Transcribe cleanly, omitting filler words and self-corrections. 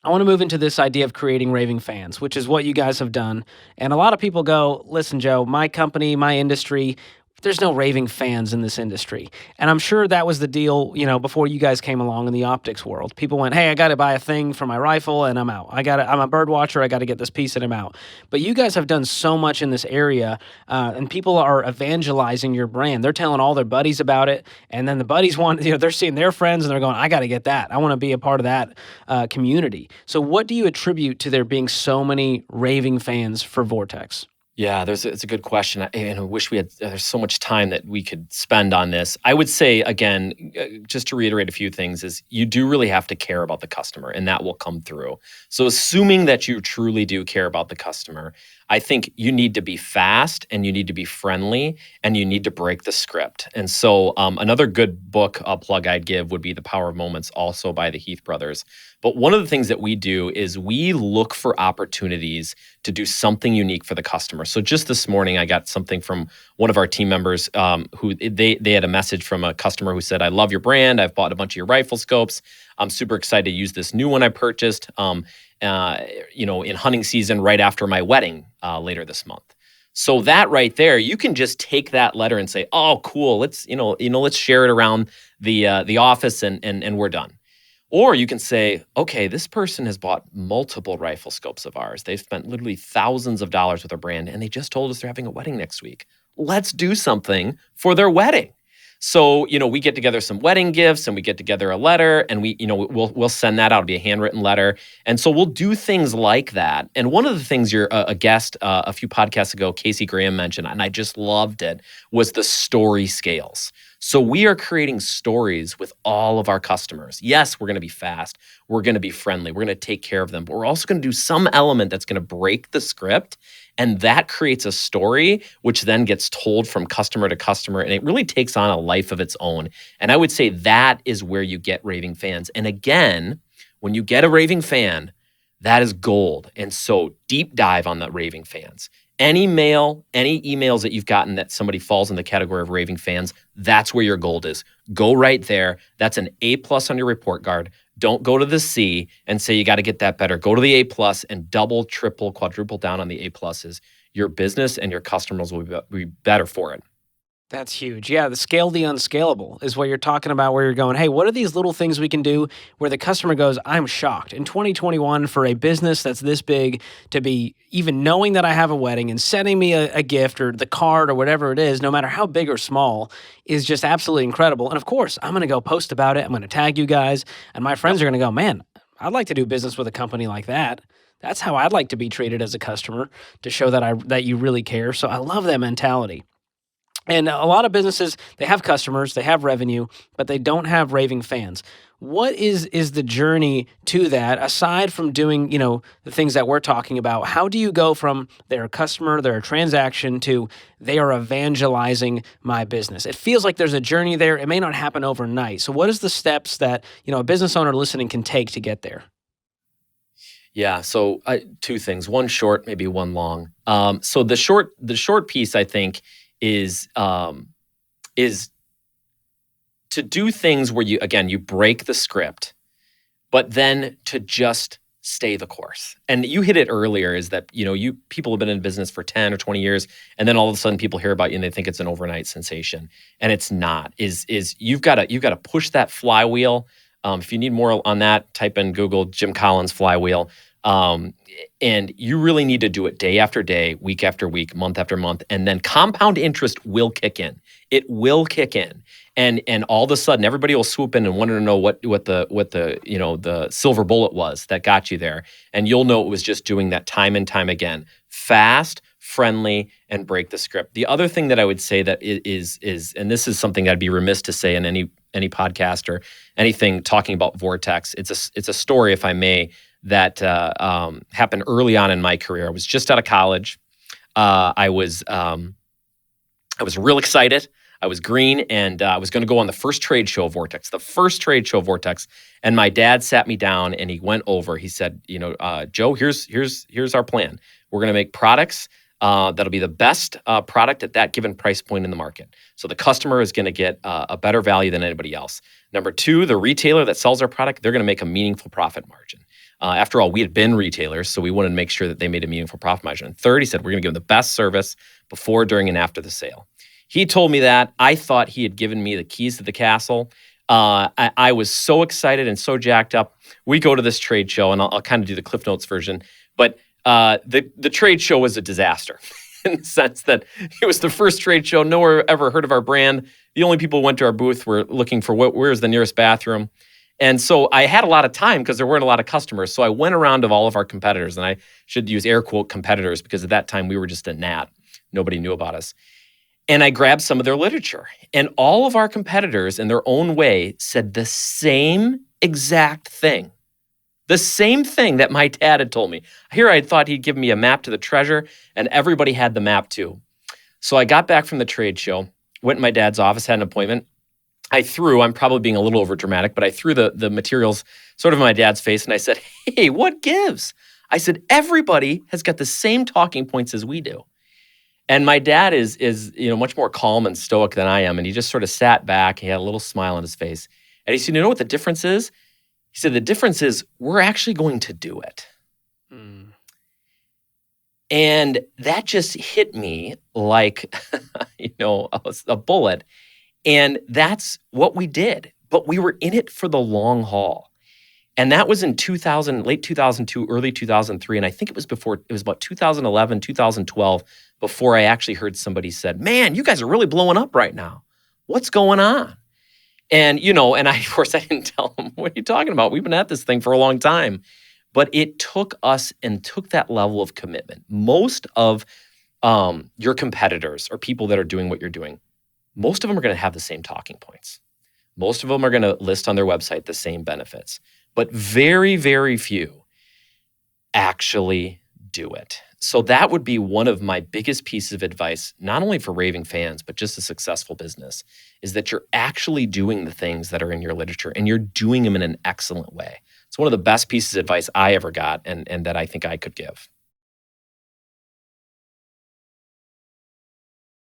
I want to move into this idea of creating raving fans, which is what you guys have done. And a lot of people go, listen, Joe, my company, my industry, there's no raving fans in this industry. And I'm sure that was the deal, before you guys came along in the optics world. People went, hey, I got to buy a thing for my rifle and I'm out. I'm a bird watcher. I got to get this piece and I'm out. But you guys have done so much in this area, and people are evangelizing your brand. They're telling all their buddies about it. And then the buddies want, they're seeing their friends and they're going, I got to get that. I want to be a part of that community. So, what do you attribute to there being so many raving fans for Vortex? Yeah, it's a good question. And I wish we had, there's so much time that we could spend on this. I would say, again, just to reiterate a few things, is you do really have to care about the customer, and that will come through. So assuming that you truly do care about the customer, I think you need to be fast and you need to be friendly and you need to break the script. And so another good book plug I'd give would be The Power of Moments, also by the Heath brothers. But one of the things that we do is we look for opportunities to do something unique for the customer. So just this morning, I got something from one of our team members who they had a message from a customer who said, I love your brand. I've bought a bunch of your rifle scopes. I'm super excited to use this new one I purchased in hunting season right after my wedding later this month. So that right there, you can just take that letter and say, oh, cool. Let's share it around the office and we're done. Or you can say, okay, this person has bought multiple rifle scopes of ours. They've spent literally thousands of dollars with our brand, and they just told us they're having a wedding next week. Let's do something for their wedding. So, we get together some wedding gifts and we get together a letter and we'll send that out. It'll be a handwritten letter. And so we'll do things like that. And one of the things a guest a few podcasts ago, Casey Graham, mentioned, and I just loved it, was the story scales. So we are creating stories with all of our customers. Yes, we're going to be fast. We're going to be friendly. We're going to take care of them. But we're also going to do some element that's going to break the script. And that creates a story, which then gets told from customer to customer. And it really takes on a life of its own. And I would say that is where you get raving fans. And again, when you get a raving fan, that is gold. And so deep dive on the raving fans. Any mail, any emails that you've gotten that somebody falls in the category of raving fans, that's where your gold is. Go right there. That's an A+ on your report card. Don't go to the C and say you got to get that better. Go to the A+ and double, triple, quadruple down on the A+. Your business and your customers will be better for it. That's huge. Yeah, the scale the unscalable is what you're talking about, where you're going, hey, what are these little things we can do where the customer goes, I'm shocked. In 2021, for a business that's this big to be even knowing that I have a wedding and sending me a gift or the card or whatever it is, no matter how big or small, is just absolutely incredible. And of course, I'm going to go post about it. I'm going to tag you guys. And my friends are going to go, man, I'd like to do business with a company like that. That's how I'd like to be treated as a customer, to show that you really care. So I love that mentality. And a lot of businesses, they have customers, they have revenue, but they don't have raving fans. What is the journey to that, aside from doing, the things that we're talking about? How do you go from they're a customer, they're a transaction, to they are evangelizing my business? It feels like there's a journey there. It may not happen overnight. So what is the steps that, a business owner listening can take to get there? Yeah, so two things, one short, maybe one long. So the short piece, I think, is to do things where you break the script, but then to just stay the course. And you hit it earlier, is that, people have been in business for 10 or 20 years, and then all of a sudden people hear about you and they think it's an overnight sensation. And it's not. You've got to push that flywheel. If you need more on that, type in Google Jim Collins flywheel. And you really need to do it day after day, week after week, month after month, and then compound interest will kick in. It will kick in, and all of a sudden, everybody will swoop in and want to know what the silver bullet was that got you there, and you'll know it was just doing that time and time again, fast, friendly, and break the script. The other thing that I would say that is, and this is something I'd be remiss to say in any podcast or anything talking about Vortex. It's a story, if I may, that happened early on in my career. I was just out of college. I was real excited. I was green, and I was going to go on the first trade show of Vortex. And my dad sat me down and he went over. He said, Joe, here's our plan. We're going to make products that'll be the best product at that given price point in the market. So the customer is going to get a better value than anybody else. Number two, the retailer that sells our product, they're going to make a meaningful profit margin. After all, we had been retailers, so we wanted to make sure that they made a meaningful profit margin. And third, he said, we're going to give them the best service before, during, and after the sale. He told me that. I thought he had given me the keys to the castle. I was so excited and so jacked up. We go to this trade show, and I'll kind of do the Cliff Notes version. But the trade show was a disaster in the sense that it was the first trade show. No one ever heard of our brand. The only people who went to our booth were looking for where's the nearest bathroom. And so I had a lot of time because there weren't a lot of customers. So I went around to all of our competitors, and I should use air quote competitors because at that time we were just a gnat. Nobody knew about us. And I grabbed some of their literature. And all of our competitors in their own way said the same exact thing. The same thing that my dad had told me. Here I thought he'd give me a map to the treasure, and everybody had the map too. So I got back from the trade show, went in my dad's office, had an appointment. I'm probably being a little over dramatic, but I threw the materials sort of in my dad's face and I said, hey, what gives? I said, everybody has got the same talking points as we do. And my dad is much more calm and stoic than I am. And he just sort of sat back. He had a little smile on his face. And he said, you know what the difference is? He said, the difference is we're actually going to do it. And that just hit me like, a bullet. And that's what we did. But we were in it for the long haul. And that was in late 2002, early 2003. And I think it was about 2011, 2012, before I actually heard somebody said, man, you guys are really blowing up right now. What's going on? And, of course, I didn't tell them, what are you talking about? We've been at this thing for a long time. But it took us and took that level of commitment. Most of your competitors or people that are doing what you're doing, most of them are going to have the same talking points. Most of them are going to list on their website the same benefits. But very, very few actually do it. So that would be one of my biggest pieces of advice, not only for Raving fans, but just a successful business, is that you're actually doing the things that are in your literature and you're doing them in an excellent way. It's one of the best pieces of advice I ever got and that I think I could give.